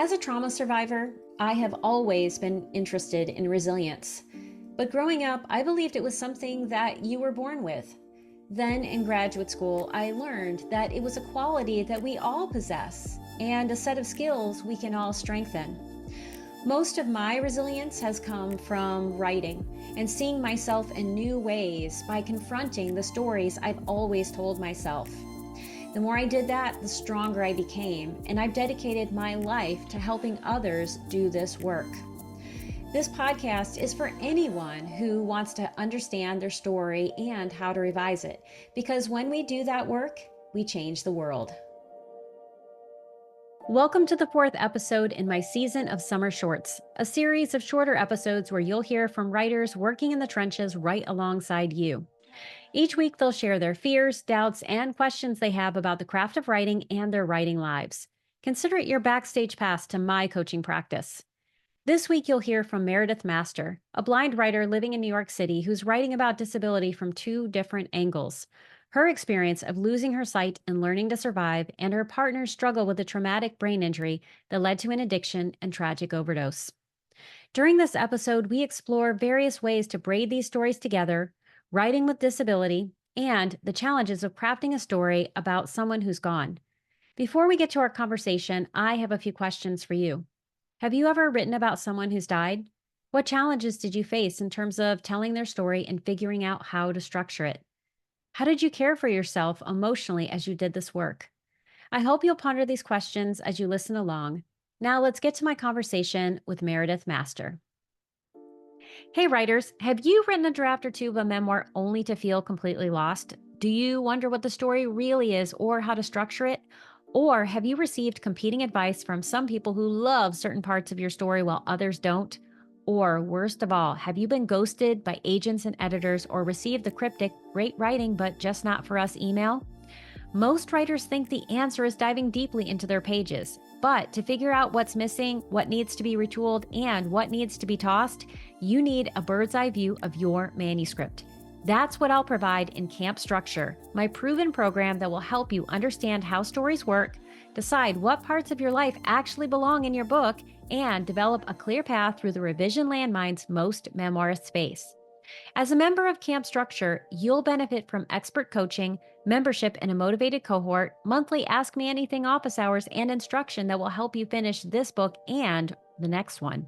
As a trauma survivor, I have always been interested in resilience. But growing up, I believed it was something that you were born with. Then in graduate school, I learned that it was a quality that we all possess and a set of skills we can all strengthen. Most of my resilience has come from writing and seeing myself in new ways by confronting the stories I've always told myself. The more I did that, the stronger I became, and I've dedicated my life to helping others do this work. This podcast is for anyone who wants to understand their story and how to revise it, because when we do that work, we change the world. Welcome to the fourth episode in my season of Summer Shorts, a series of shorter episodes where you'll hear from writers working in the trenches right alongside you. Each week, they'll share their fears, doubts, and questions they have about the craft of writing and their writing lives. Consider it your backstage pass to my coaching practice. This week, you'll hear from Meredith Master, a blind writer living in New York City who's writing about disability from two different angles. Her experience of losing her sight and learning to survive, and her partner's struggle with a traumatic brain injury that led to an addiction and tragic overdose. During this episode, we explore various ways to braid these stories together, writing with disability, and the challenges of crafting a story about someone who's gone. Before we get to our conversation, I have a few questions for you. Have you ever written about someone who's died? What challenges did you face in terms of telling their story and figuring out how to structure it? How did you care for yourself emotionally as you did this work? I hope you'll ponder these questions as you listen along. Now let's get to my conversation with Meredith Master. Hey, writers, have you written a draft or two of a memoir only to feel completely lost? Do you wonder what the story really is or how to structure it? Or have you received competing advice from some people who love certain parts of your story while others don't? Or worst of all, have you been ghosted by agents and editors or received the cryptic, great writing, but just not for us email? Most writers think the answer is diving deeply into their pages. But to figure out what's missing, what needs to be retooled, and what needs to be tossed, you need a bird's eye view of your manuscript. That's what I'll provide in Camp Structure, my proven program that will help you understand how stories work, decide what parts of your life actually belong in your book, and develop a clear path through the revision landmines most memoirists face. As a member of Camp Structure, you'll benefit from expert coaching, membership in a motivated cohort, monthly Ask Me Anything office hours, and instruction that will help you finish this book and the next one.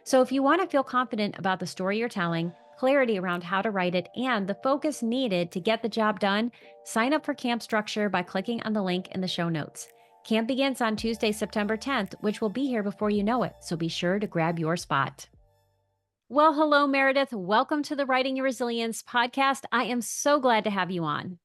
So if you want to feel confident about the story you're telling, clarity around how to write it, and the focus needed to get the job done, sign up for Camp Structure by clicking on the link in the show notes. Camp begins on Tuesday, September 10th, which will be here before you know it, so be sure to grab your spot. Well, hello, Meredith. Welcome to the Writing Your Resilience podcast. I am so glad to have you on.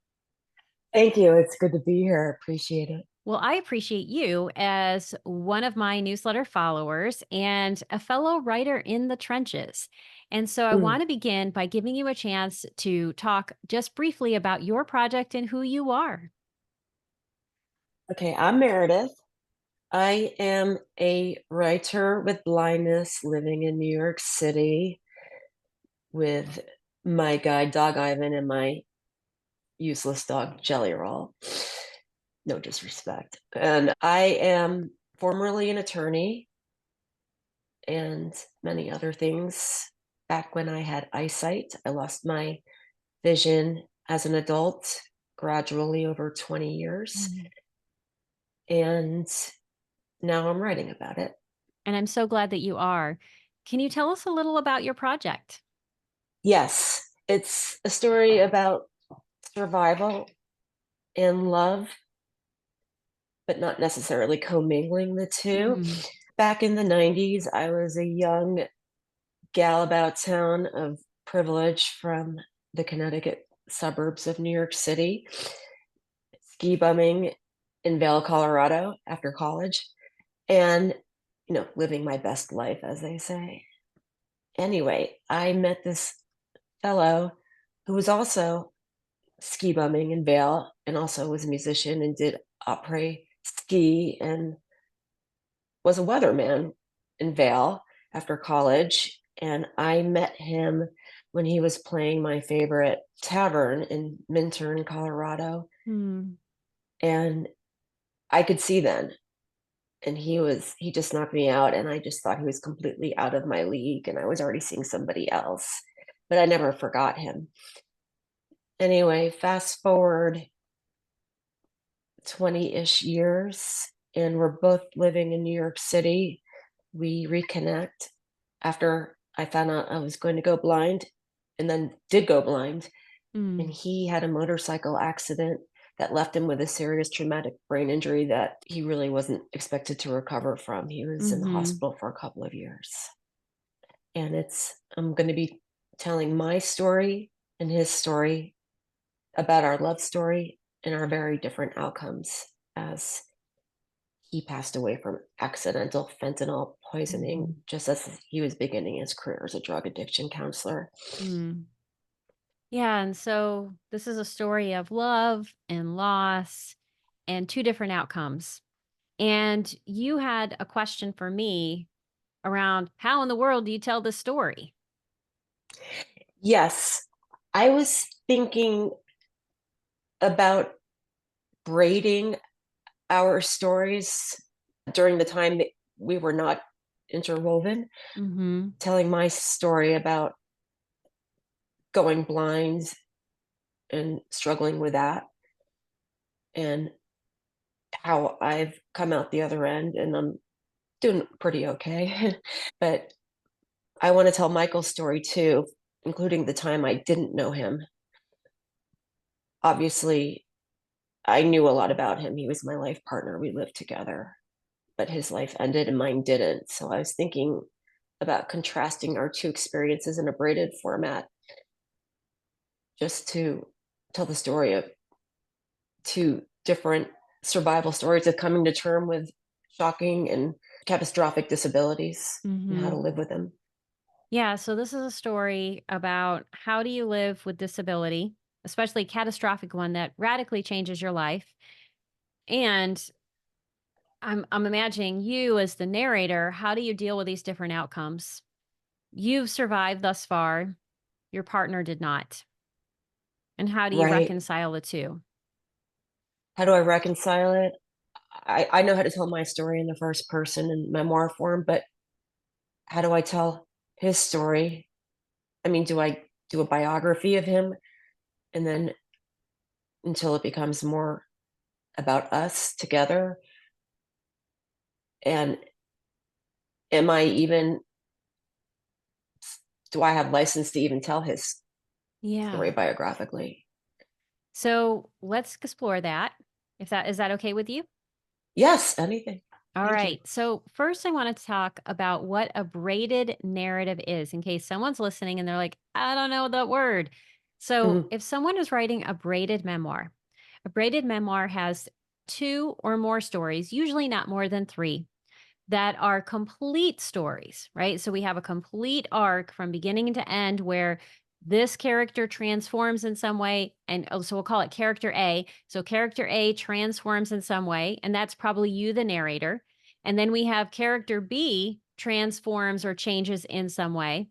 Thank you. It's good to be here. Appreciate it. Well, I appreciate you as one of my newsletter followers and a fellow writer in the trenches. And so I want to begin by giving you a chance to talk just briefly about your project and who you are. Okay, I'm Meredith. I am a writer with blindness living in New York City with my guide dog Ivan and my useless dog Jelly Roll. No disrespect. And I am formerly an attorney and many other things. Back when I had eyesight, I lost my vision as an adult gradually over 20 years. And now I'm writing about it. And I'm so glad that you are. Can you tell us a little about your project? Yes, it's a story about survival and love, but not necessarily commingling the two. Back in the 90s, I was a young gal about town of privilege from the Connecticut suburbs of New York City, ski bumming in Vail, Colorado after college, and living my best life, as they say. Anyway, I met this fellow who was also ski bumming in Vail and also was a musician and did après ski and was a weatherman in Vail after college. And I met him when he was playing my favorite tavern in Minturn, Colorado. And I could see then and he just knocked me out, and I just thought he was completely out of my league, and I was already seeing somebody else, but I never forgot him. Anyway, fast forward 20-ish years, and we're both living in New York City. We reconnect after I found out I was going to go blind and then did go blind. And Mm. he had a motorcycle accident that left him with a serious traumatic brain injury that he really wasn't expected to recover from. He was in the Mhm. hospital for a couple of years. And I'm going to be telling my story and his story about our love story and our very different outcomes as he passed away from accidental fentanyl poisoning Mhm. just as he was beginning his career as a drug addiction counselor. Mm. Yeah, and so this is a story of love and loss and two different outcomes. And you had a question for me around how in the world do you tell this story? Yes, I was thinking about braiding our stories during the time that we were not interwoven, Mhm. telling my story about going blind and struggling with that, and how I've come out the other end, and I'm doing pretty okay. But I want to tell Michael's story too, including the time I didn't know him. Obviously, I knew a lot about him. He was my life partner. We lived together, but his life ended and mine didn't. So I was thinking about contrasting our two experiences in a braided format just to tell the story of two different survival stories of coming to term with shocking and catastrophic disabilities and how to Mhm. live with them. Yeah, so this is a story about how do you live with disability, especially a catastrophic one that radically changes your life. And I'm imagining you as the narrator, how do you deal with these different outcomes? You've survived thus far, your partner did not. And how do you Right. reconcile the two? How do I reconcile it? I know how to tell my story in the first person in memoir form, but how do I tell his story? I mean, do I do a biography of him and then until it becomes more about us together? And am I even, do I have license to even tell his story Yeah. biographically? So let's explore that. If that is that okay with you? Yes, anything. All Thank you. right. So first I want to talk about what a braided narrative is in case someone's listening and they're like, I don't know that word. So Mhm. if someone is writing a braided memoir has two or more stories, usually not more than three, that are complete stories, right? So we have a complete arc from beginning to end where this character transforms in some way. And so we'll call it character A. So character A transforms in some way, and that's probably you, the narrator. And then we have character B transforms or changes in some way.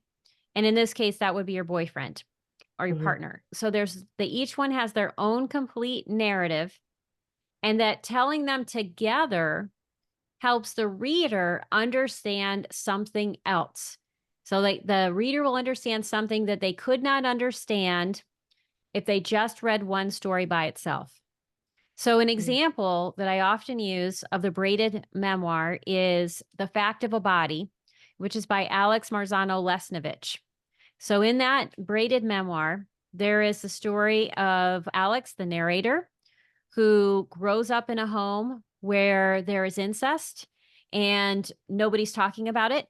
And in this case, that would be your boyfriend or your Mhm. partner. So they each one has their own complete narrative, and that telling them together helps the reader understand something else. So the reader will understand something that they could not understand if they just read one story by itself. So, an Mm. example that I often use of the braided memoir is The Fact of a Body, which is by Alex Marzano Lesnevich. So, in that braided memoir, there is the story of Alex, the narrator, who grows up in a home where there is incest and nobody's talking about it.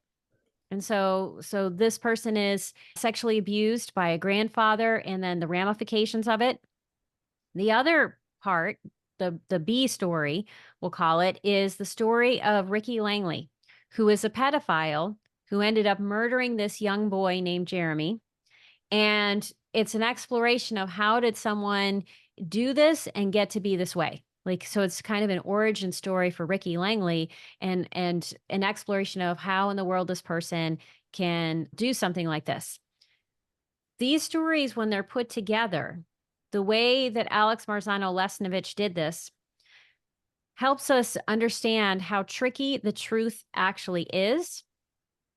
And so this person is sexually abused by a grandfather and then the ramifications of it. The other part, the B story, we'll call it, is the story of Ricky Langley, who is a pedophile who ended up murdering this young boy named Jeremy, and it's an exploration of how did someone do this and get to be this way. Like, so it's kind of an origin story for Ricky Langley and an exploration of how in the world this person can do something like this. These stories, when they're put together, the way that Alex Marzano Lesnevich did this helps us understand how tricky the truth actually is.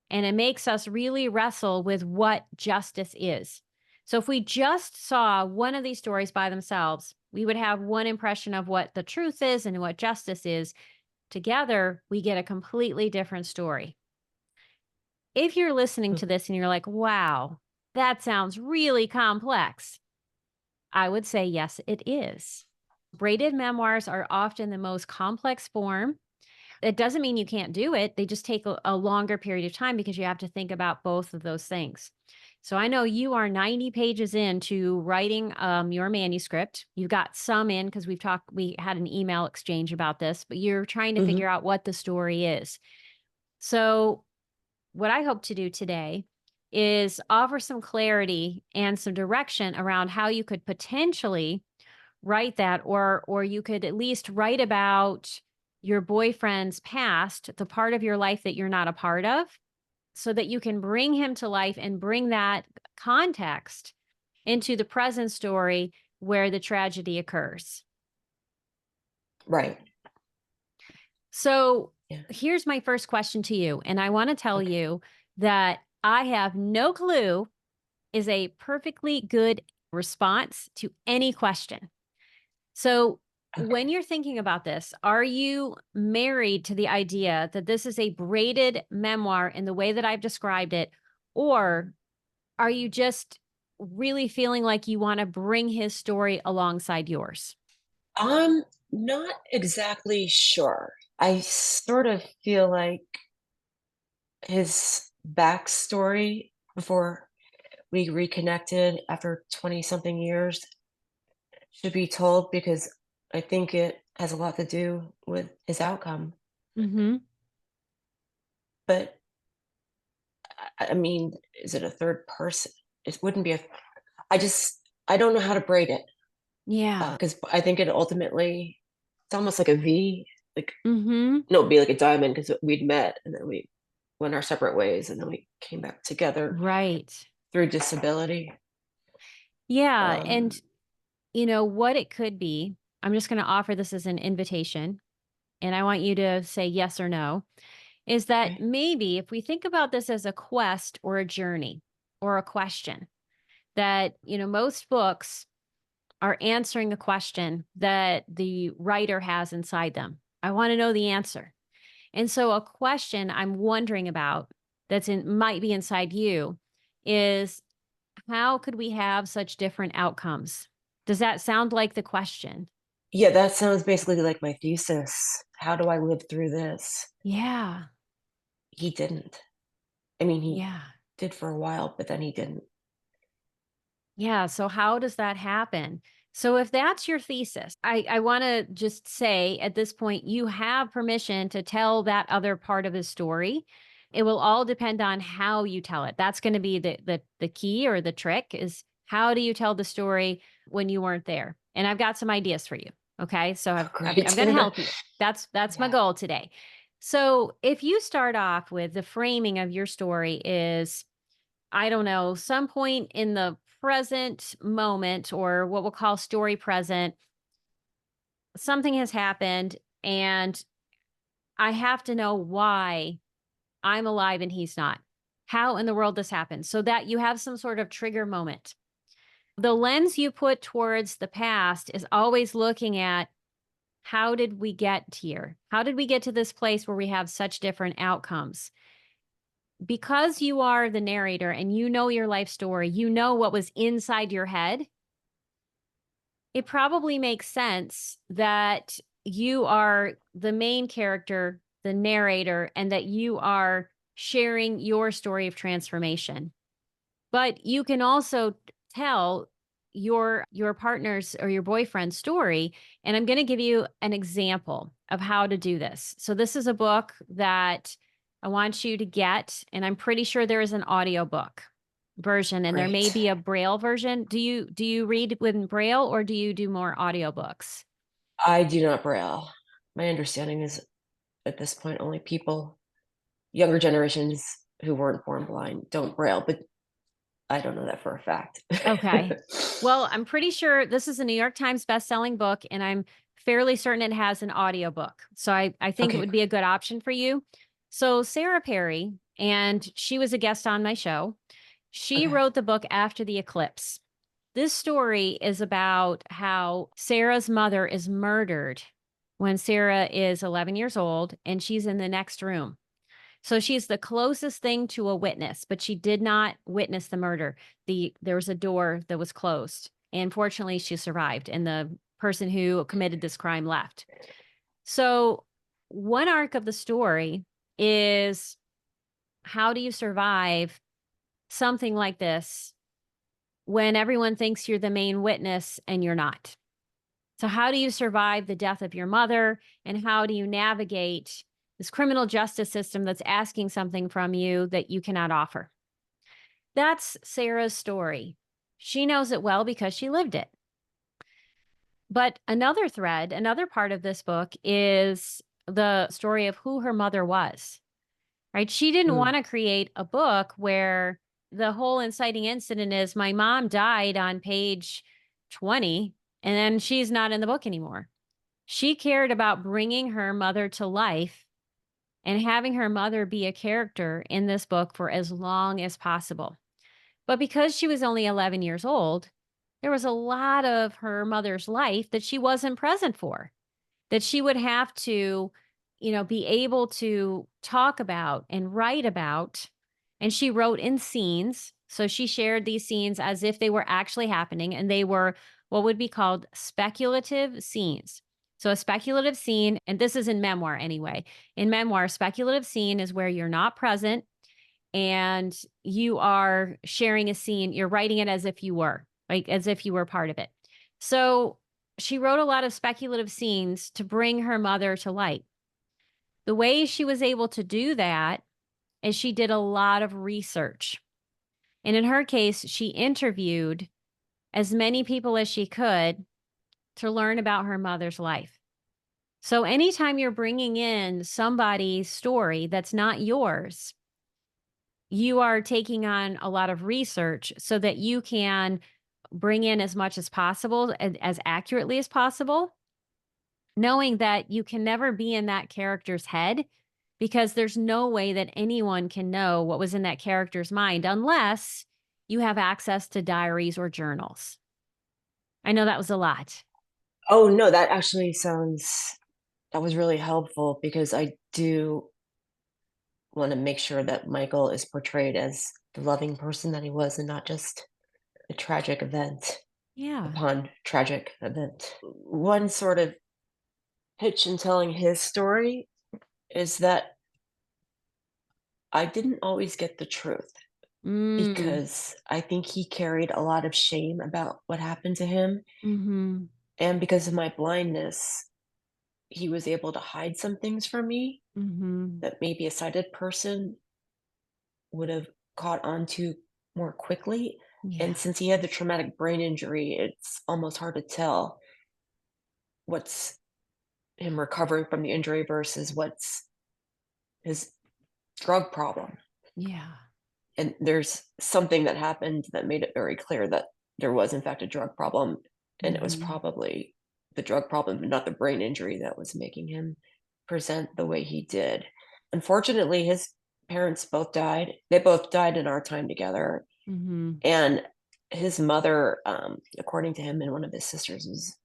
And it makes us really wrestle with what justice is. So, if we just saw one of these stories by themselves, we would have one impression of what the truth is and what justice is. Together, we get a completely different story. If you're listening to this and you're like, wow, that sounds really complex, I would say, yes, it is. Braided memoirs are often the most complex form. It doesn't mean you can't do it. They just take a longer period of time because you have to think about both of those things. So I know you are 90 pages into writing your manuscript. You've got some in because we had an email exchange about this, but you're trying to Mhm. figure out what the story is. So what I hope to do today is offer some clarity and some direction around how you could potentially write that, or you could at least write about your boyfriend's past, the part of your life that you're not a part of, so that you can bring him to life and bring that context into the present story where the tragedy occurs. Right. So Yeah. here's my first question to you. And I want to tell Okay. you that I have no clue is a perfectly good response to any question. So, when Okay. you're thinking about this, are you married to the idea that this is a braided memoir in the way that I've described it? Or are you just really feeling like you want to bring his story alongside yours? I'm not exactly sure. I sort of feel like his backstory before we reconnected after 20 something years should be told because I think it has a lot to do with his outcome. Mhm. But I mean, is it a third person? It wouldn't be a I don't know how to braid it, Yeah. because I think it ultimately it's almost like a V, like Mhm. no, it'd be like a diamond because we'd met and then we went our separate ways and then we came back together Right. through disability. Yeah, Um, and what it could be, I'm just going to offer this as an invitation and I want you to say yes or no. Is that okay. maybe if we think about this as a quest or a journey or a question, that, most books are answering a question that the writer has inside them. I want to know the answer. And so a question I'm wondering about might be inside you is how could we have such different outcomes? Does that sound like the question? Yeah, that sounds basically like my thesis. How do I live through this? Yeah. He didn't. I mean, he Yeah. did for a while, but then he didn't. Yeah. So how does that happen? So if that's your thesis, I want to just say at this point, you have permission to tell that other part of the story. It will all depend on how you tell it. That's going to be the key or the trick is how do you tell the story when you weren't there? And I've got some ideas for you. Okay. So I'm Great. going to help you. That's my Yeah. goal today. So if you start off with the framing of your story is I don't know, some point in the present moment or what we'll call story present, something has happened and I have to know why I'm alive and he's not. How in the world this happened so that you have some sort of trigger moment. The lens you put towards the past is always looking at how did we get here? How did we get to this place where we have such different outcomes? Because you are the narrator and you know your life story, you know what was inside your head. It probably makes sense that you are the main character, the narrator, and that you are sharing your story of transformation. But you can also tell your partner's or your boyfriend's story, and I'm going to give you an example of how to do this. So this is a book that I want you to get, and I'm pretty sure there is an audiobook version and there may Great. be a braille version. Do you read with braille or do you do more audiobooks? I do not braille. My understanding is at this point only people younger generations who weren't born blind don't braille, but I don't know that for a fact. Okay. Well, I'm pretty sure this is a New York Times best-selling book, and I'm fairly certain it has an audiobook. So I think it Okay. would be a good option for you. So Sarah Perry, and she was a guest on my show. She Okay. wrote the book After the Eclipse. This story is about how Sarah's mother is murdered when Sarah is 11 years old and she's in the next room. So she's the closest thing to a witness, but she did not witness the murder. There was a door that was closed. And fortunately, she survived, and the person who committed this crime left. So, one arc of the story is how do you survive something like this when everyone thinks you're the main witness and you're not? So, how do you survive the death of your mother? And how do you navigate this criminal justice system that's asking something from you that you cannot offer? That's Sarah's story. She knows it well because she lived it. But another thread, another part of this book is the story of who her mother was, right? She didn't Mm. want to create a book where the whole inciting incident is my mom died on page 20 and then she's not in the book anymore. She cared about bringing her mother to life and having her mother be a character in this book for as long as possible. But because she was only 11 years old, there was a lot of her mother's life that she wasn't present for, that she would have to, be able to talk about and write about. And she wrote in scenes. So she shared these scenes as if they were actually happening, and they were what would be called speculative scenes. So a speculative scene, and this is in memoir anyway. In memoir, speculative scene is where you're not present and you are sharing a scene, you're writing it as if you were, like as if you were part of it. So she wrote a lot of speculative scenes to bring her mother to light. The way she was able to do that is she did a lot of research. And in her case, she interviewed as many people as she could to learn about her mother's life. So anytime you're bringing in somebody's story that's not yours, you are taking on a lot of research so that you can bring in as much as possible and as accurately as possible, knowing that you can never be in that character's head because there's no way that anyone can know what was in that character's mind unless you have access to diaries or journals. I know that was a lot. Oh, no, that was really helpful because I do wanna make sure that Michael is portrayed as the loving person that he was and not just a tragic event Yeah. upon tragic event. One sort of hitch in telling his story is that I didn't always get the truth Mm. because I think he carried a lot of shame about what happened to him, Mhm. and because of my blindness, he was able to hide some things from me Mhm. that maybe a sighted person would have caught on to more quickly, and Yeah. since he had the traumatic brain injury, it's almost hard to tell what's him recovering from the injury versus what's his drug problem. Yeah. And there's something that happened that made it very clear that there was, in fact, a drug problem, and it was Mhm. probably the drug problem, not the brain injury that was making him present the way he did. Unfortunately, his parents both died. They both died in our time together, Mhm. and his mother, according to him and one of his sisters, was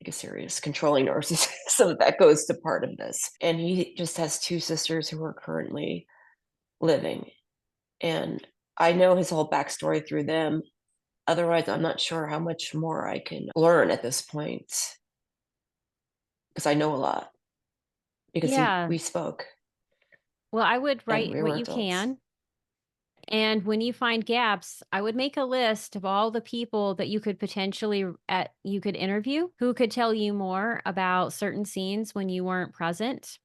like a serious controlling narcissist, so that goes to part of this. And he just has 2 sisters who are currently living. And I know his whole backstory through them. Otherwise, I'm not sure how much more I can learn at this point because I know a lot because Yeah. we spoke Well, I would and write we what were you adults. can. And when you find gaps, I would make a list of all the people that you could potentially you could interview who could tell you more about certain scenes when you weren't present.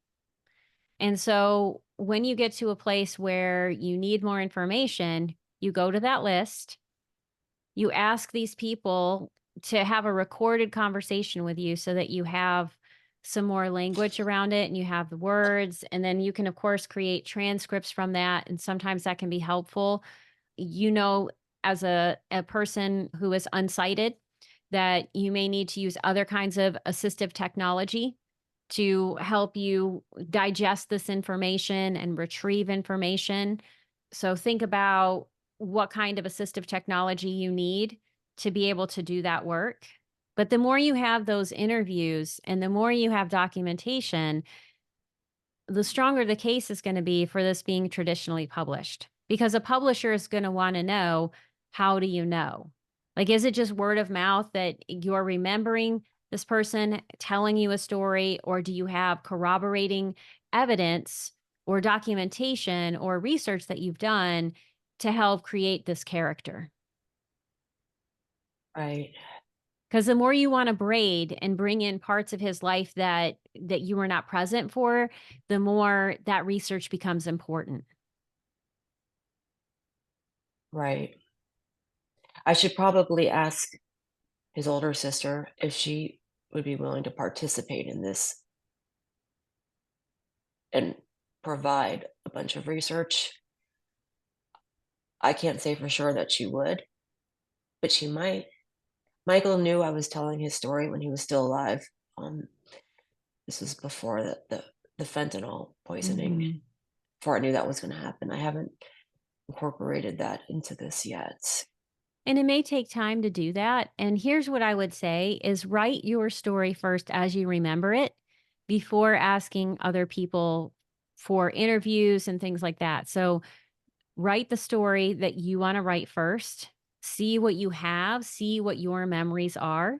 And so when you get to a place where you need more information, you go to that list, you ask these people to have a recorded conversation with you so that you have some more language around it and you have the words. And then you can, of course, create transcripts from that. And sometimes that can be helpful. You know, as a person who is unsighted, that you may need to use other kinds of assistive technology to help you digest this information and retrieve information. So think about what kind of assistive technology you need to be able to do that work. But the more you have those interviews and the more you have documentation, the stronger the case is going to be for this being traditionally published. Because a publisher is going to want to know, how do you know? Like, is it just word of mouth that you're remembering this person telling you a story, or do you have corroborating evidence or documentation or research that you've done to help create this character? Right. Because the more you want to braid and bring in parts of his life that you were not present for, the more that research becomes important. Right. I should probably ask his older sister if she would be willing to participate in this and provide a bunch of research. I can't say for sure that she would, but she might. Michael knew I was telling his story when he was still alive. Um, this was before the fentanyl poisoning, Mhm. before I knew that was gonna happen. I haven't incorporated that into this yet. And it may take time to do that. And here's what I would say is write your story first as you remember it before asking other people for interviews and things like that. So write the story that you want to write first. See what you have, see what your memories are,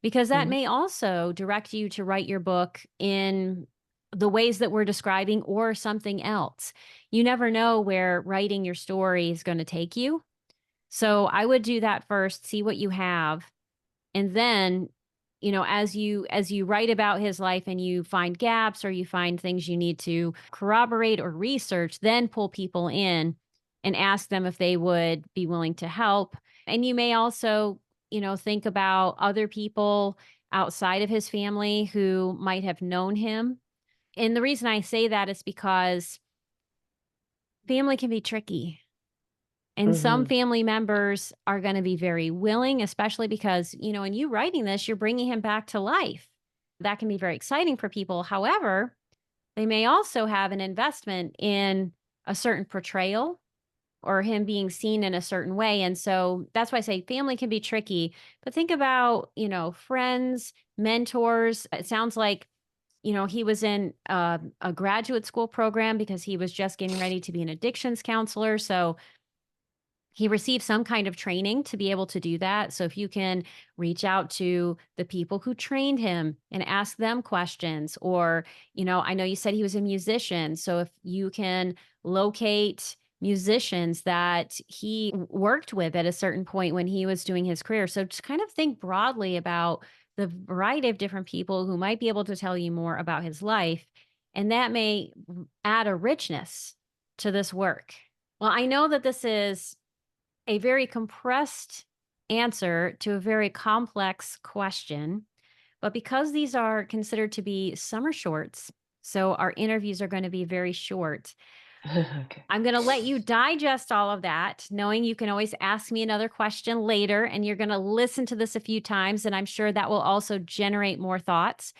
because that Mhm. may also direct you to write your book in the ways that we're describing or something else. You never know where writing your story is going to take you. So I would do that first, see what you have, and then, as you write about his life and you find gaps or you find things you need to corroborate or research, then pull people in and ask them if they would be willing to help. And you may also, think about other people outside of his family who might have known him. And the reason I say that is because family can be tricky. And some Mhm. family members are gonna be very willing, especially because, in you writing this, you're bringing him back to life. That can be very exciting for people. However, they may also have an investment in a certain portrayal or him being seen in a certain way. And so that's why I say family can be tricky. But think about, friends, mentors. It sounds like, he was in a graduate school program because he was just getting ready to be an addictions counselor. So he received some kind of training to be able to do that. So if you can reach out to the people who trained him and ask them questions, or, I know you said he was a musician. So if you can locate musicians that he worked with at a certain point when he was doing his career. So just kind of think broadly about the variety of different people who might be able to tell you more about his life. And that may add a richness to this work. Well, I know that this is a very compressed answer to a very complex question. But because these are considered to be summer shorts, so our interviews are going to be very short, Okay. I'm going to let you digest all of that, knowing you can always ask me another question later, and you're going to listen to this a few times. And I'm sure that will also generate more thoughts.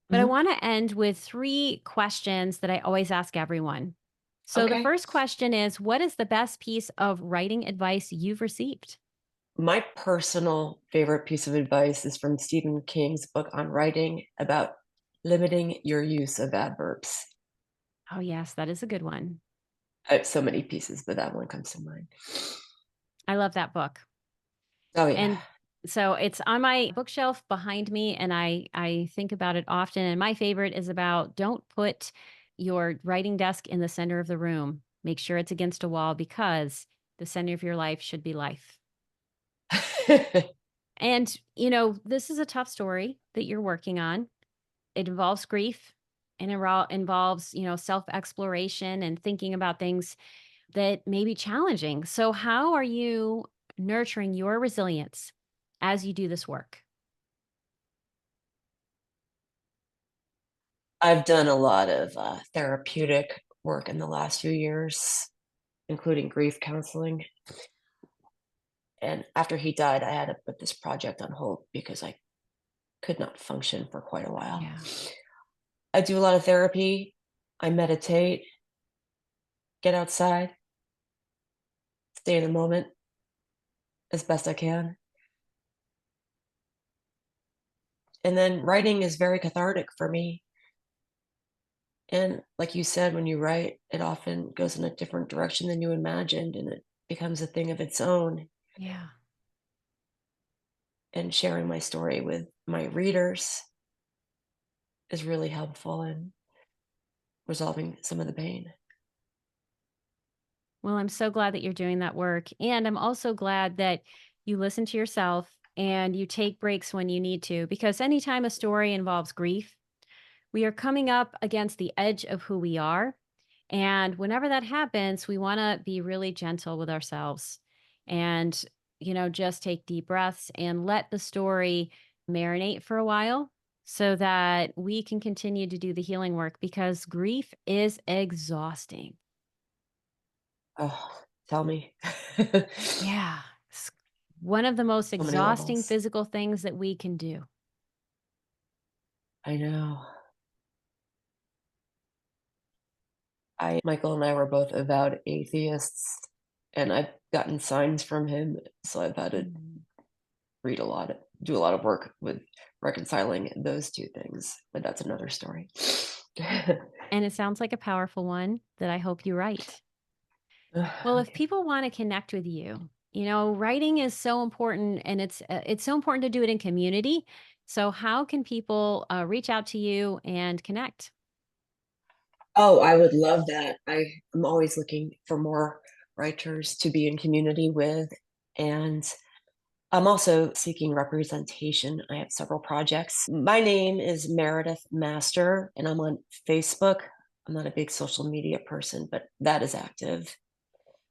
But I Mhm. want to end with three questions that I always ask everyone. So the Okay. first question is, what is the best piece of writing advice you've received? My personal favorite piece of advice is from Stephen King's book on writing about limiting your use of adverbs. Oh, yes, that is a good one. I have so many pieces, but that one comes to mind. I love that book. Oh, yeah. And so it's on my bookshelf behind me, and I think about it often. And my favorite is about, don't put your writing desk in the center of the room. Make sure it's against a wall, because the center of your life should be life. And, this is a tough story that you're working on. It involves grief, and involves, self exploration and thinking about things that may be challenging. So, how are you nurturing your resilience as you do this work? I've done a lot of, therapeutic work in the last few years, including grief counseling, And after he died, I had to put this project on hold because I could not function for quite a while. Yeah. I do a lot of therapy. I meditate, get outside, stay in the moment as best I can. And then writing is very cathartic for me. And like you said, when you write, it often goes in a different direction than you imagined, and it becomes a thing of its own. Yeah. And sharing my story with my readers is really helpful in resolving some of the pain. Well, I'm so glad that you're doing that work. And I'm also glad that you listen to yourself and you take breaks when you need to, because anytime a story involves grief, we are coming up against the edge of who we are. And whenever that happens, we want to be really gentle with ourselves and, just take deep breaths and let the story marinate for a while so that we can continue to do the healing work because grief is exhausting. Oh, tell me. Yeah. It's one of the most So many exhausting levels. physical things that we can do. I know. I Michael and I were both avowed atheists, and I've gotten signs from him, so I've had to Mhm. do a lot of work with reconciling those 2 things, but that's another story. And it sounds like a powerful one that I hope you write. Well, if Okay. people want to connect with you, writing is so important and it's so important to do it in community. So how can people reach out to you and connect? Oh, I would love that. I'm always looking for more writers to be in community with, and I'm also seeking representation. I have several projects. My name is Meredith Master, and I'm on Facebook. I'm not a big social media person, but that is active.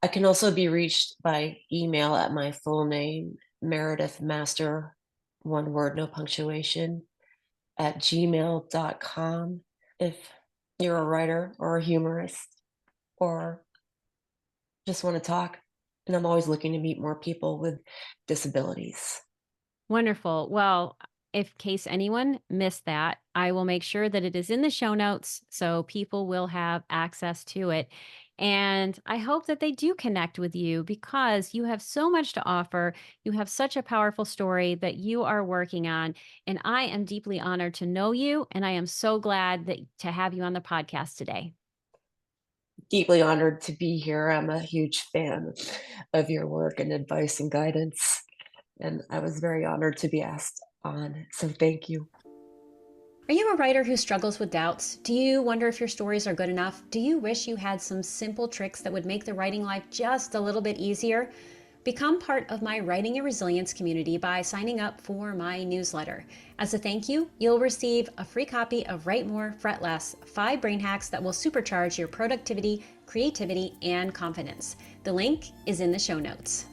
I can also be reached by email at my full name, Meredith Master, one word, no punctuation, at gmail.com. If you're a writer or a humorist or just want to talk, and I'm always looking to meet more people with disabilities. Wonderful. Well, if case anyone missed that, I will make sure that it is in the show notes so people will have access to it. And I hope that they do connect with you because you have so much to offer. You have such a powerful story that you are working on. And I am deeply honored to know you. And I am so glad that to have you on the podcast today. Deeply honored to be here. I'm a huge fan of your work and advice and guidance, and I was very honored to be asked on. So thank you. Are you a writer who struggles with doubts? Do you wonder if your stories are good enough? Do you wish you had some simple tricks that would make the writing life just a little bit easier? Become part of my Writing and Resilience community by signing up for my newsletter. As a thank you, you'll receive a free copy of Write More, Fret Less, 5 brain hacks that will supercharge your productivity, creativity, and confidence. The link is in the show notes.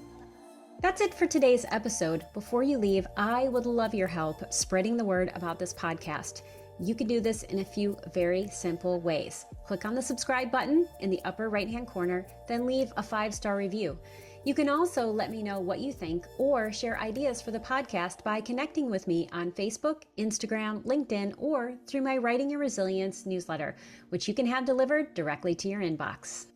That's it for today's episode. Before you leave, I would love your help spreading the word about this podcast. You can do this in a few very simple ways. Click on the subscribe button in the upper right-hand corner, then leave a 5-star review. You can also let me know what you think or share ideas for the podcast by connecting with me on Facebook, Instagram, LinkedIn, or through my Writing and Resilience newsletter, which you can have delivered directly to your inbox.